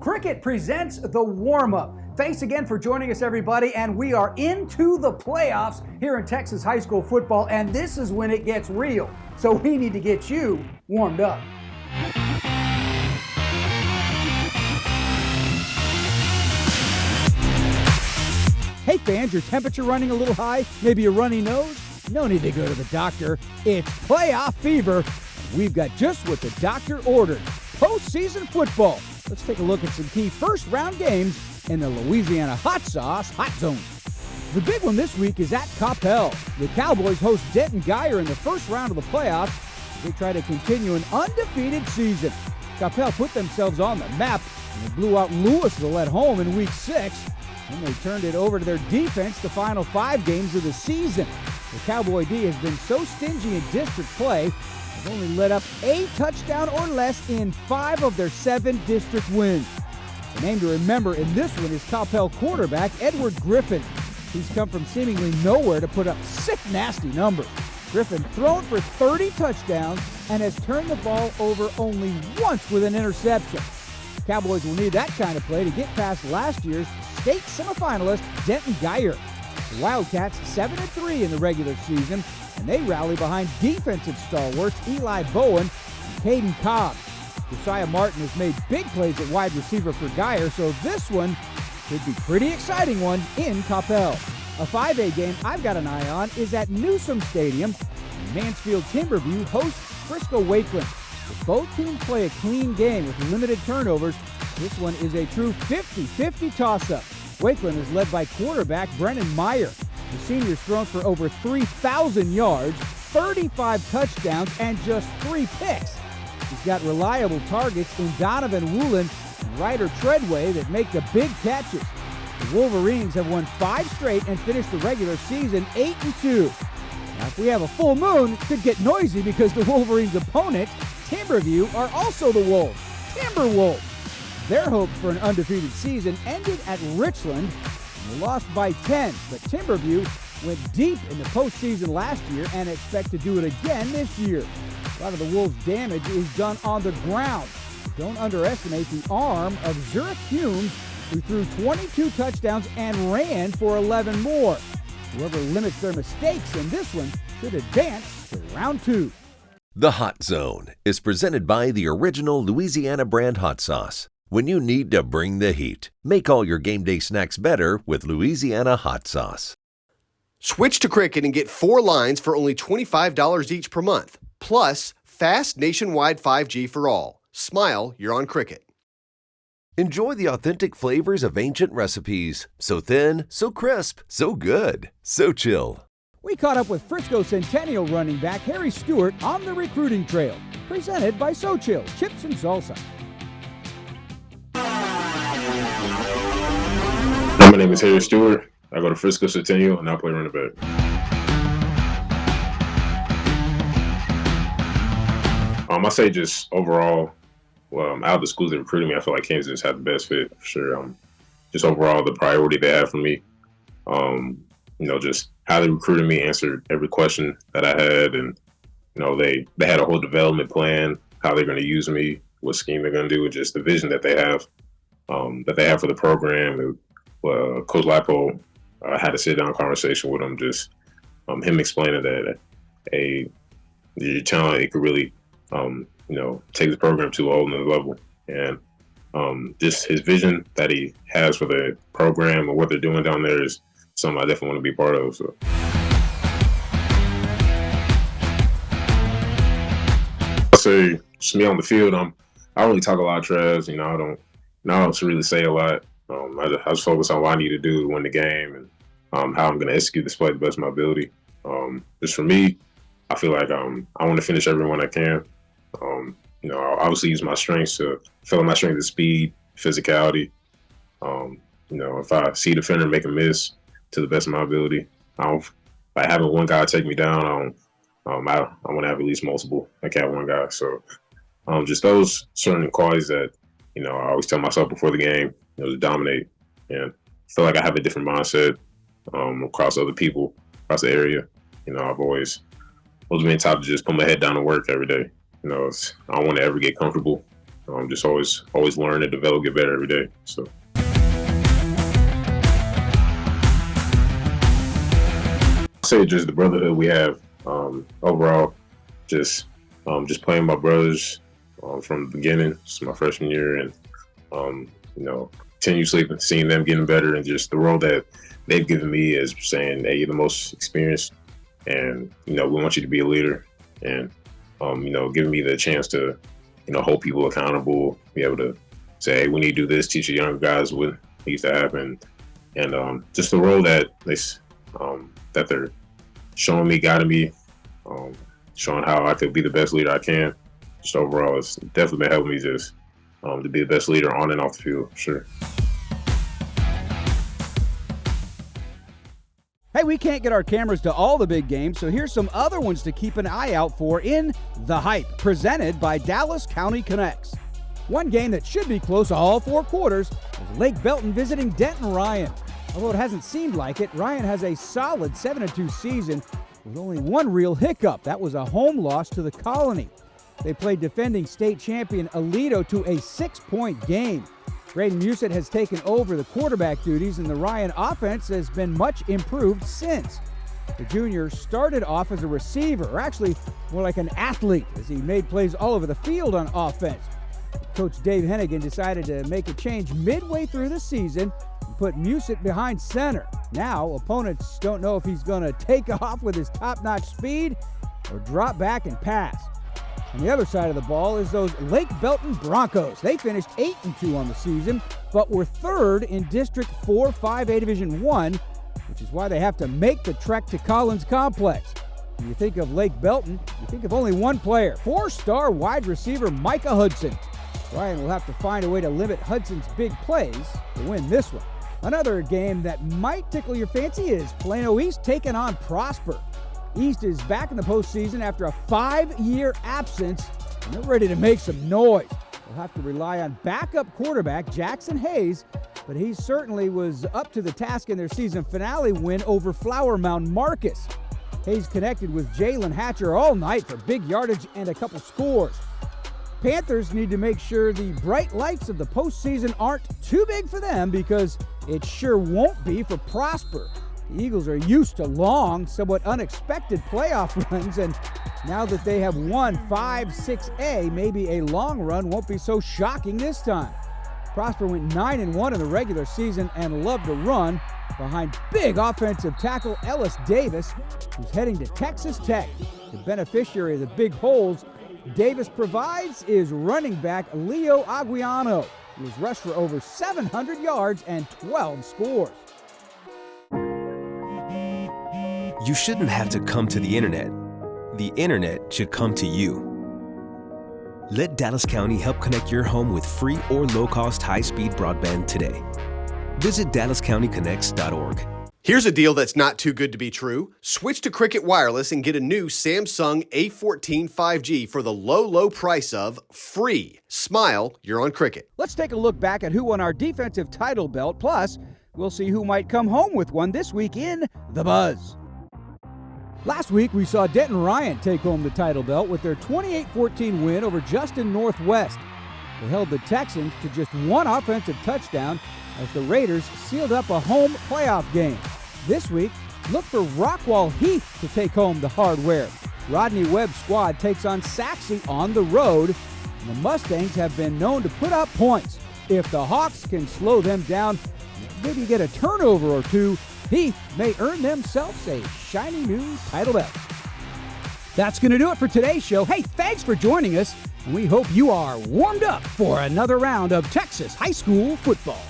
Cricket presents the Warmup. Thanks again for joining us, everybody, and we are into the playoffs here in Texas high school football, and this is when it gets real. So we need to get you warmed up. Hey fans, your temperature running a little high? Maybe a runny nose? No need to go to the doctor. It's playoff fever. We've got just what the doctor ordered. Postseason football. Let's take a look at some key first-round games in the Louisiana Hot Sauce Hot Zone. The big one this week is at Coppell. The Cowboys host Denton Guyer in the first round of the playoffs. They try to continue an undefeated season. Coppell put themselves on the map, and they blew out Louisville at home in Week 6. And they turned it over to their defense the final 5 games of the season. The Cowboy D has been so stingy in district play, they've only let up a touchdown or less in 5 of their 7 district wins. The name to remember in this one is Coppell quarterback Edward Griffin. He's come from seemingly nowhere to put up sick, nasty numbers. Griffin thrown for 30 touchdowns and has turned the ball over only once with an interception. Cowboys will need that kind of play to get past last year's state semifinalist Denton Guyer. The Wildcats 7-3 in the regular season, and they rally behind defensive stalwarts Eli Bowen and Caden Cobb. Josiah Martin has made big plays at wide receiver for Guyer, so this one could be a pretty exciting one in Coppell. A 5A game I've got an eye on is at Newsom Stadium. Mansfield Timberview hosts Frisco Wakeland. If both teams play a clean game with limited turnovers, this one is a true 50-50 toss-up. Wakeland is led by quarterback Brennan Meyer. The senior's thrown for over 3,000 yards, 35 touchdowns, and just 3 picks. He's got reliable targets in Donovan Woolen and Ryder Treadway that make the big catches. The Wolverines have won 5 straight and finished the regular season 8-2. Now, if we have a full moon, it could get noisy because the Wolverines' opponent, Timberview, are also the Wolves, Timberwolves. Their hopes for an undefeated season ended at Richland, and they lost by 10, but Timberview went deep in the postseason last year and expect to do it again this year. A lot of the Wolves' damage is done on the ground. Don't underestimate the arm of Zurich Humes, who threw 22 touchdowns and ran for 11 more. Whoever limits their mistakes in this one should advance to round 2. The Hot Zone is presented by the original Louisiana brand hot sauce. When you need to bring the heat, make all your game day snacks better with Louisiana hot sauce. Switch to Cricket and get 4 lines for only $25 each per month. Plus, fast nationwide 5G for all. Smile, you're on Cricket. Enjoy the authentic flavors of ancient recipes. So thin, so crisp, so good, Xochitl. We caught up with Frisco Centennial running back Harry Stewart on the recruiting trail. Presented by Xochitl, Chips and Salsa. My name is Harry Stewart. I go to Frisco Centennial and I play running back. I say just overall, out of the schools that recruited me, I feel like Kansas had the best fit for sure. Just overall, the priority they had for me, just how they recruited me, answered every question that I had, and they had a whole development plan, how they're going to use me, what scheme they're going to do, and just the vision that they have for the program. Coach Lipo, I had a sit-down conversation with him, just him explaining that your talent, it could really, take the program to a whole nother level. And just his vision that he has for the program and what they're doing down there is something I definitely want to be part of. So. I say, just me on the field, I don't really talk a lot of trash. I don't really say a lot. I just focus on what I need to do to win the game and how I'm going to execute this play to the best of my ability. Just for me, I feel like I want to finish everyone I can. I'll obviously use my strengths to fill my strength is speed, physicality. If I see a defender make a miss to the best of my ability, by having one guy take me down, I want to have at least multiple. I can't have one guy. So just those certain qualities that, I always tell myself before the game, to dominate. And I feel like I have a different mindset across other people, across the area. I've always been taught to just put my head down and work every day. I don't want to ever get comfortable. just always learn and develop, get better every day. So. I'd say just the brotherhood we have overall, just playing my brothers from the beginning, it's my freshman year, and continuously seeing them getting better, and just the role that they've given me as saying, hey, you're the most experienced, and we want you to be a leader, and giving me the chance to hold people accountable, be able to say, hey, we need to do this, teach the younger guys what needs to happen, and just the role that that they're showing me, guiding me, showing how I could be the best leader I can. Just overall, it's definitely been helping me just to be the best leader on and off the field, sure. Hey, we can't get our cameras to all the big games, so here's some other ones to keep an eye out for in The Hype, presented by Dallas County Connects. One game that should be close all 4 quarters is Lake Belton visiting Denton Ryan. Although it hasn't seemed like it, Ryan has a solid 7-2 season with only one real hiccup. That was a home loss to the Colony. They played defending state champion Aledo to a 6-point game. Braden Musit has taken over the quarterback duties, and the Ryan offense has been much improved since. The junior started off as a receiver, or actually more like an athlete, as he made plays all over the field on offense. Coach Dave Hennigan decided to make a change midway through the season and put Musit behind center. Now, opponents don't know if he's going to take off with his top-notch speed or drop back and pass. On the other side of the ball is those Lake Belton Broncos. They finished 8-2 on the season, but were 3rd in District 4 5A Division I, which is why they have to make the trek to Collins Complex. When you think of Lake Belton, you think of only one player, 4-star wide receiver Micah Hudson. Ryan will have to find a way to limit Hudson's big plays to win this one. Another game that might tickle your fancy is Plano East taking on Prosper. East is back in the postseason after a 5-year absence, and they're ready to make some noise. They'll have to rely on backup quarterback Jackson Hayes, but he certainly was up to the task in their season finale win over Flower Mound Marcus. Hayes connected with Jalen Hatcher all night for big yardage and a couple scores. Panthers need to make sure the bright lights of the postseason aren't too big for them, because it sure won't be for Prosper. The Eagles are used to long, somewhat unexpected playoff runs, and now that they have won 5-6A, maybe a long run won't be so shocking this time. Prosper went 9-1 in the regular season and loved to run behind big offensive tackle Ellis Davis, who's heading to Texas Tech. The beneficiary of the big holes Davis provides is running back Leo Aguiano, who has rushed for over 700 yards and 12 scores. You shouldn't have to come to the internet. The internet should come to you. Let Dallas County help connect your home with free or low-cost high-speed broadband today. Visit DallasCountyConnects.org. Here's a deal that's not too good to be true. Switch to Cricket Wireless and get a new Samsung A14 5G for the low, low price of free. Smile, you're on Cricket. Let's take a look back at who won our defensive title belt. Plus, we'll see who might come home with one this week in The Buzz. Last week, we saw Denton Ryan take home the title belt with their 28-14 win over Justin Northwest. They held the Texans to just one offensive touchdown as the Raiders sealed up a home playoff game. This week, look for Rockwall Heath to take home the hardware. Rodney Webb's squad takes on Saxe on the road, and the Mustangs have been known to put up points. If the Hawks can slow them down, maybe get a turnover or two, Heath may earn themselves a shiny new title belt. That's going to do it for today's show. Hey, thanks for joining us, and we hope you are warmed up for another round of Texas high school football.